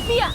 Take me up!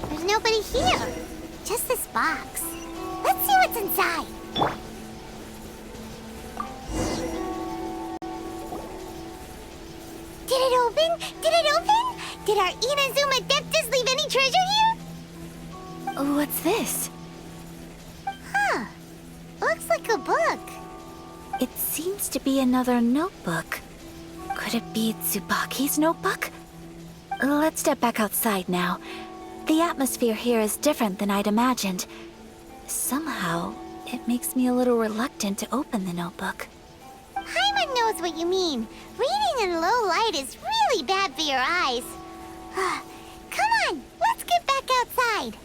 There's nobody here. Just this box. Let's see what's inside. Did it open? Did it open? Did our Inazuma Deptus leave any treasure here? What's this? Huh. Looks like a book. It seems to be another notebook. Could it be Tsubaki's notebook? Let's step back outside now. The atmosphere here is different than I'd imagined. Somehow, it makes me a little reluctant to open the notebook. Paimon knows what you mean. Reading in low light is really bad for your eyes. Come on, let's get back outside.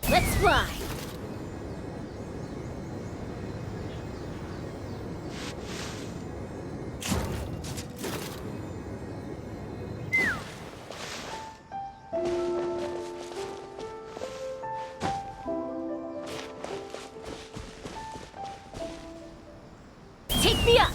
Let's fly! Take me up!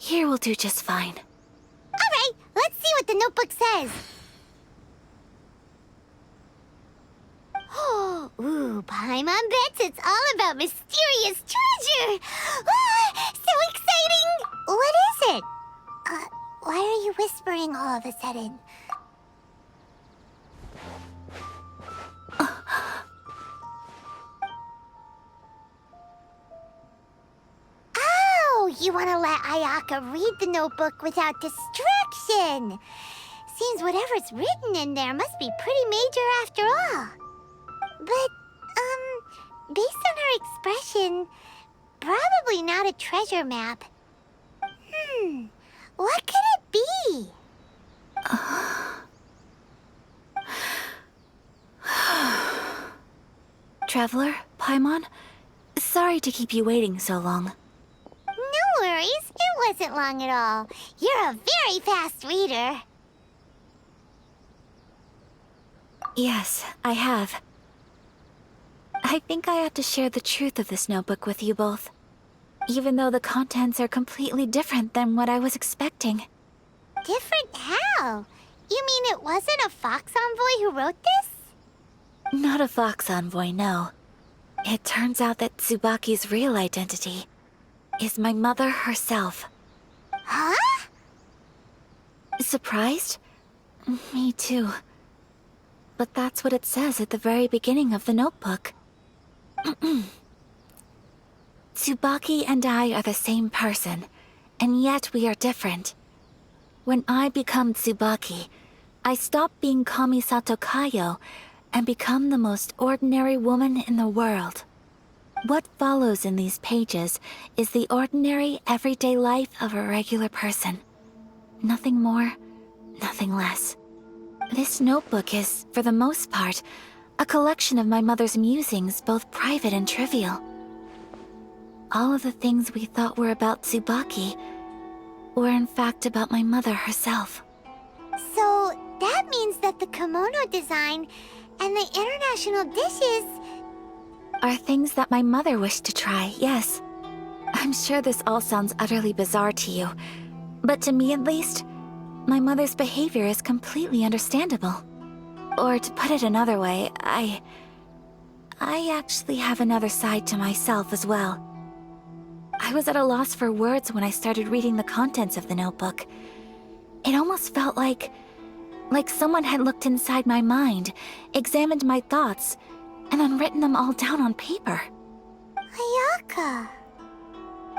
Here will do just fine. All right, let's see what the notebook says. Ooh, Paimon bets it's all about mysterious treasure. Ah, so exciting! What is it? Why are you whispering all of a sudden? Oh, you want to let Ayaka read the notebook without distraction. Seems whatever's written in there must be pretty major after all. But, based on her expression, probably not a treasure map. What could it be? Traveler, Paimon, sorry to keep you waiting so long. No worries, it wasn't long at all. You're a very fast reader. Yes, I have. I think I have to share the truth of this notebook with you both, even though the contents are completely different than what I was expecting. Different how? You mean it wasn't a Fox Envoy who wrote this? Not a Fox Envoy, no. It turns out that Tsubaki's real identity is my mother herself. Huh? Surprised? Me too. But that's what it says at the very beginning of the notebook. Tsubaki and I are the same person, and yet we are different. When I become Tsubaki, I stop being Kamisato Kayo and become the most ordinary woman in the world. What follows in these pages is the ordinary, everyday life of a regular person. Nothing more, nothing less. This notebook is, for the most part, A collection of my mother's musings, both private and trivial. All of the things we thought were about Tsubaki were in fact about my mother herself. So, that means that the kimono design and the international dishes... Are things that my mother wished to try, yes. I'm sure this all sounds utterly bizarre to you, but to me at least, my mother's behavior is completely understandable. Or to put it another way, I actually have another side to myself as well. I was at a loss for words when I started reading the contents of the notebook. It almost felt like someone had looked inside my mind, examined my thoughts, and then written them all down on paper. Ayaka.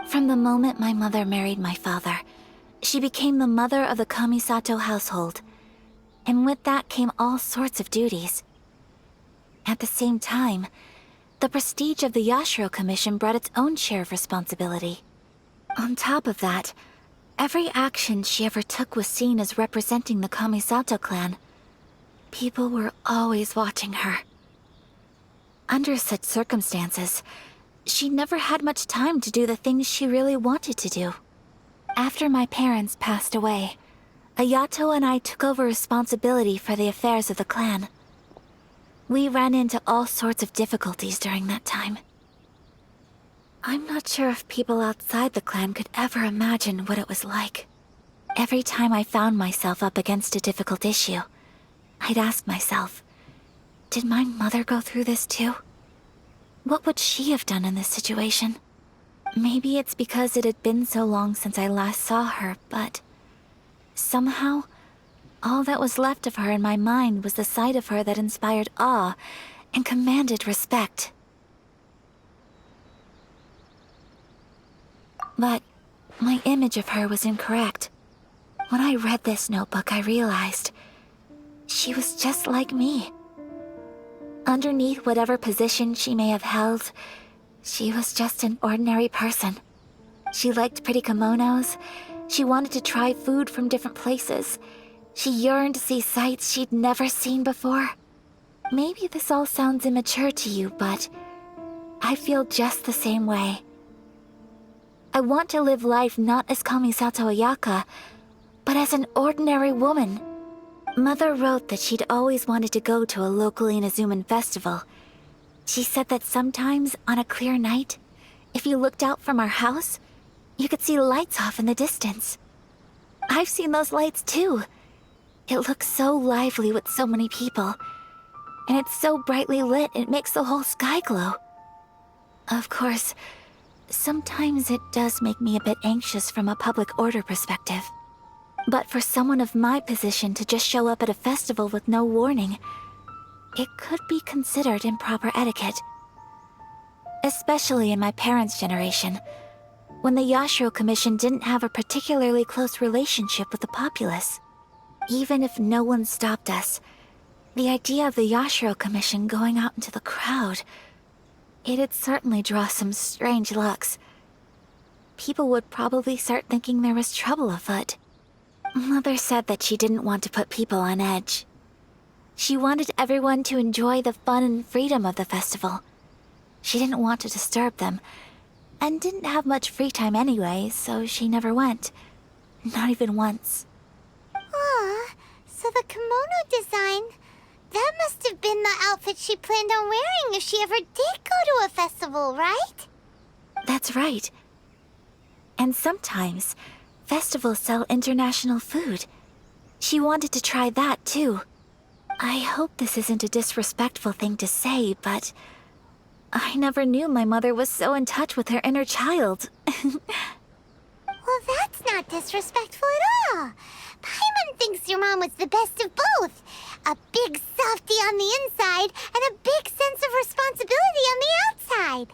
From the moment my mother married my father, she became the mother of the Kamisato household. And with that came all sorts of duties. At the same time, the prestige of the Yashiro Commission brought its own share of responsibility. On top of that, every action she ever took was seen as representing the Kamisato clan. People were always watching her. Under such circumstances, she never had much time to do the things she really wanted to do. After my parents passed away, Ayato and I took over responsibility for the affairs of the clan. We ran into all sorts of difficulties during that time. I'm not sure if people outside the clan could ever imagine what it was like. Every time I found myself up against a difficult issue, I'd ask myself, did my mother go through this too? What would she have done in this situation? Maybe it's because it had been so long since I last saw her, but somehow, all that was left of her in my mind was the side of her that inspired awe and commanded respect. But my image of her was incorrect. When I read this notebook, I realized she was just like me. Underneath whatever position she may have held, she was just an ordinary person. She liked pretty kimonos. She wanted to try food from different places. She yearned to see sights she'd never seen before. Maybe this all sounds immature to you, but I feel just the same way. I want to live life not as Kamisato Ayaka, but as an ordinary woman. Mother wrote that she'd always wanted to go to a local Inazuman festival. She said that sometimes, on a clear night, if you looked out from our house, you could see lights off in the distance. I've seen those lights too. It looks so lively with so many people. And it's so brightly lit, it makes the whole sky glow. Of course, sometimes it does make me a bit anxious from a public order perspective. But for someone of my position to just show up at a festival with no warning, it could be considered improper etiquette. Especially in my parents' generation, when the Yashiro Commission didn't have a particularly close relationship with the populace. Even if no one stopped us, the idea of the Yashiro Commission going out into the crowd, it'd certainly draw some strange looks. People would probably start thinking there was trouble afoot. Mother said that she didn't want to put people on edge. She wanted everyone to enjoy the fun and freedom of the festival. She didn't want to disturb them, and didn't have much free time anyway, so she never went. Not even once. Aw, so the kimono design, that must have been the outfit she planned on wearing if she ever did go to a festival, right? That's right. And sometimes, festivals sell international food. She wanted to try that too. I hope this isn't a disrespectful thing to say, but I never knew my mother was so in touch with her inner child. Well, that's not disrespectful at all. Paimon thinks your mom was the best of both. A big softie on the inside and a big sense of responsibility on the outside.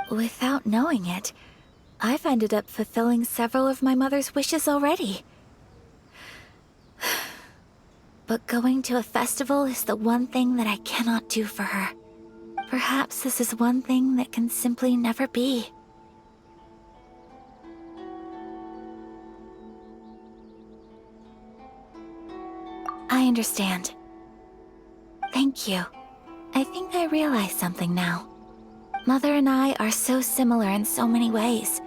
Without knowing it, I've ended up fulfilling several of my mother's wishes already. But going to a festival is the one thing that I cannot do for her. Perhaps this is one thing that can simply never be. I understand. Thank you. I think I realize something now. Mother and I are so similar in so many ways.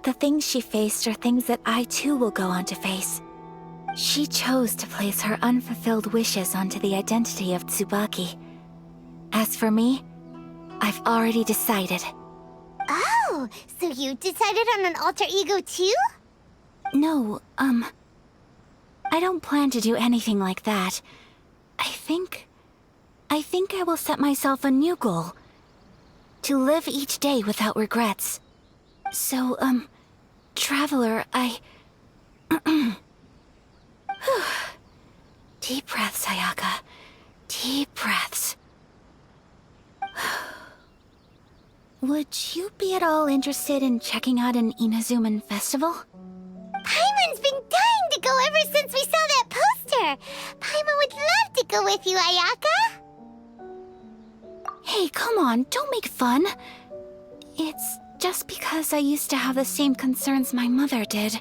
The things she faced are things that I too will go on to face. She chose to place her unfulfilled wishes onto the identity of Tsubaki. As for me, I've already decided. Oh, so you decided on an alter ego too? No, I don't plan to do anything like that. I think I will set myself a new goal. To live each day without regrets. So, Traveler, Deep breaths, Ayaka. Deep breaths. Would you be at all interested in checking out an Inazuman festival? Paimon's been dying to go ever since we saw that poster! Paimon would love to go with you, Ayaka! Hey, come on, don't make fun. It's just because I used to have the same concerns my mother did.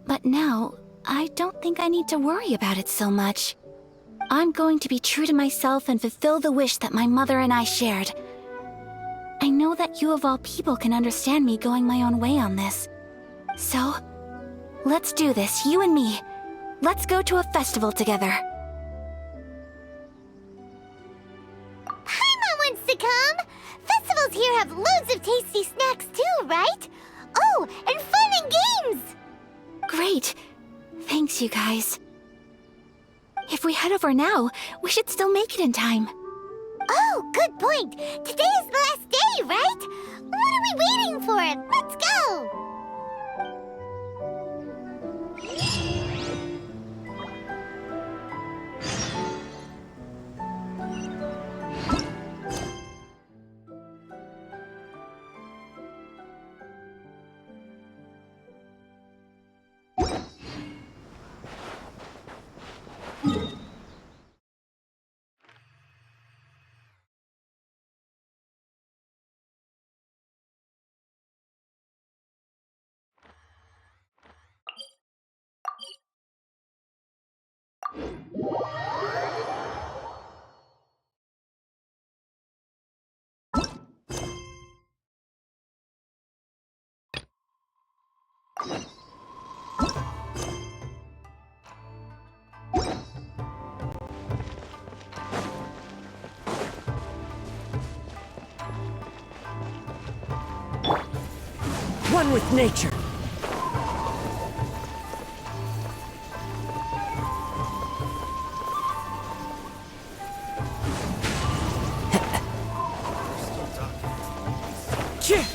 But now, I don't think I need to worry about it so much. I'm going to be true to myself and fulfill the wish that my mother and I shared. I know that you of all people can understand me going my own way on this. So, let's do this, you and me. Let's go to a festival together. Paimon wants to come! Festivals here have loads of tasty snacks too, right? Oh, and fun and games! Great. Thanks, you guys. If we head over now, we should still make it in time. Oh, good point! Today is the last day, right? What are we waiting for? Let's go! One with nature. Cheers!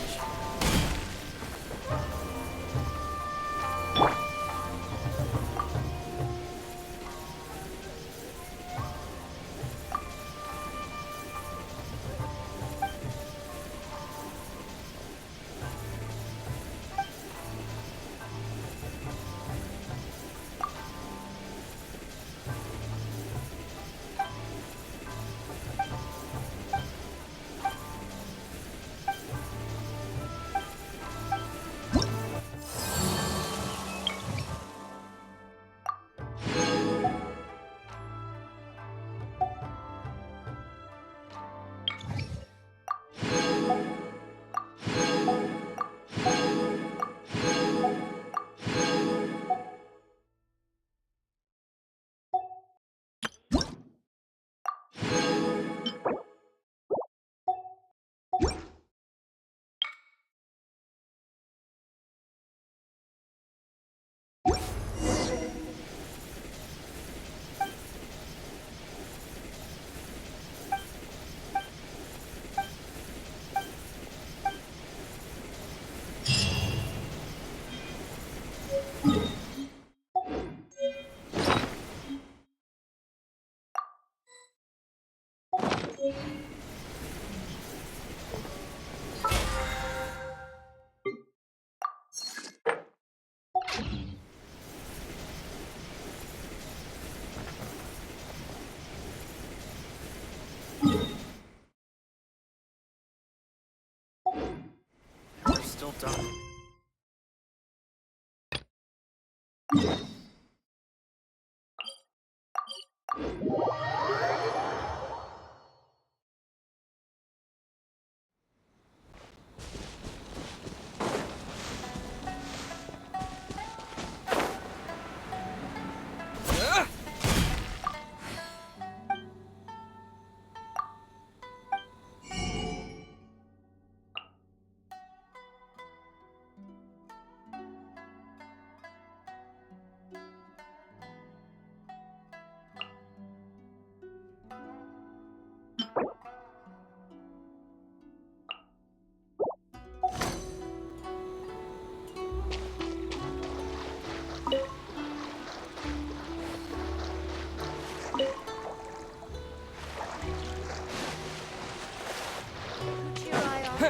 We're still talking.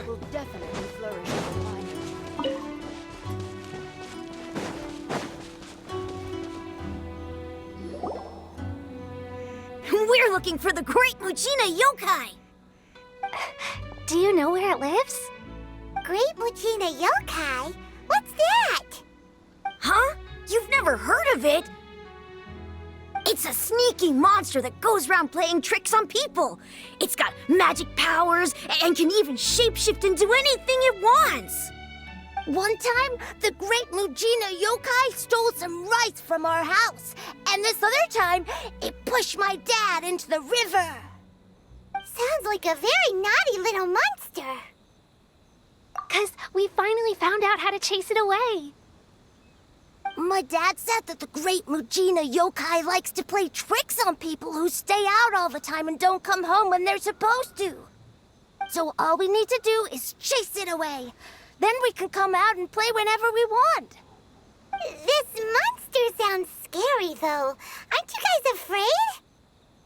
will definitely flourish over time. We're looking for the Great Mujina Yokai! Do you know where it lives? Great Mujina Yokai? What's that? Huh? You've never heard of it? It's a sneaky monster that goes around playing tricks on people. It's got magic powers and can even shapeshift into anything it wants. One time, the Great Mujina Yokai stole some rice from our house. And this other time, it pushed my dad into the river. Sounds like a very naughty little monster. 'Cause we finally found out how to chase it away. My dad said that the Great Mujina Yokai likes to play tricks on people who stay out all the time and don't come home when they're supposed to. So all we need to do is chase it away. Then we can come out and play whenever we want. This monster sounds scary, though. Aren't you guys afraid?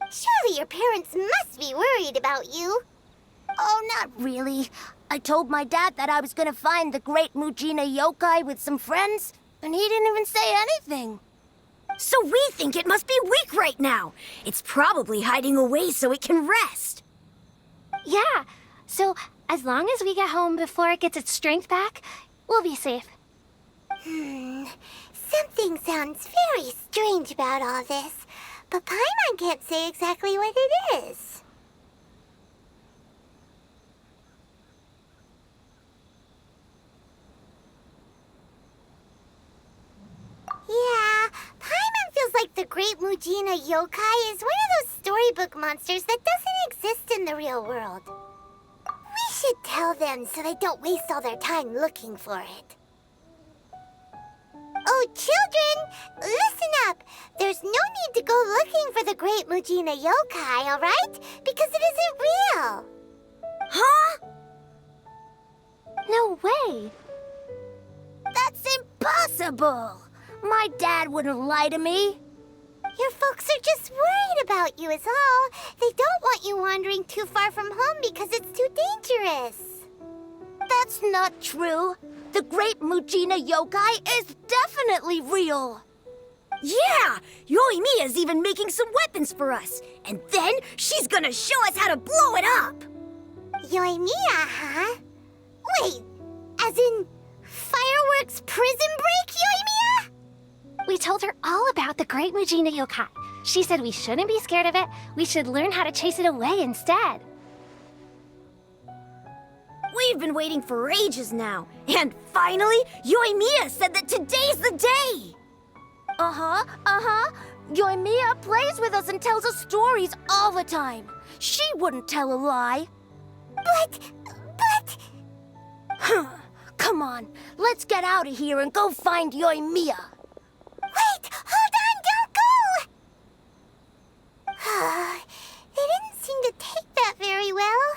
Surely your parents must be worried about you. Oh, not really. I told my dad that I was gonna find the Great Mujina Yokai with some friends, and he didn't even say anything. So we think it must be weak right now. It's probably hiding away so it can rest. Yeah, so as long as we get home before it gets its strength back, we'll be safe. Something sounds very strange about all this, but Paimon can't say exactly what it is. Yeah, Paimon feels like the Great Mujina Yokai is one of those storybook monsters that doesn't exist in the real world. We should tell them so they don't waste all their time looking for it. Oh, children, listen up. There's no need to go looking for the Great Mujina Yokai, all right? Because it isn't real. Huh? No way. That's impossible. My dad wouldn't lie to me. Your folks are just worried about you is all. They don't want you wandering too far from home because it's too dangerous. That's not true. The Great Mujina Yokai is definitely real. Yeah! Yoimiya's even making some weapons for us. And then she's gonna show us how to blow it up! Yoimiya, huh? Wait, as in fireworks prison break, Yoimiya? We told her all about the Great Mujina Yokai. She said we shouldn't be scared of it. We should learn how to chase it away instead. We've been waiting for ages now. And finally, Yoimiya said that today's the day! Yoimiya plays with us and tells us stories all the time. She wouldn't tell a lie. But... Come on, let's get out of here and go find Yoimiya. Wait, hold on, don't go! They didn't seem to take that very well.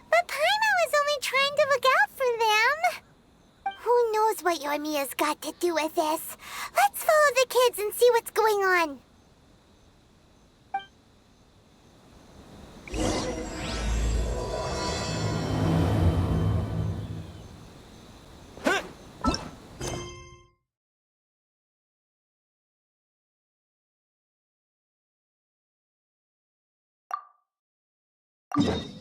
But Paimon was only trying to look out for them. Who knows what Yoimiya's got to do with this? Let's follow the kids and see what's going on. Yeah.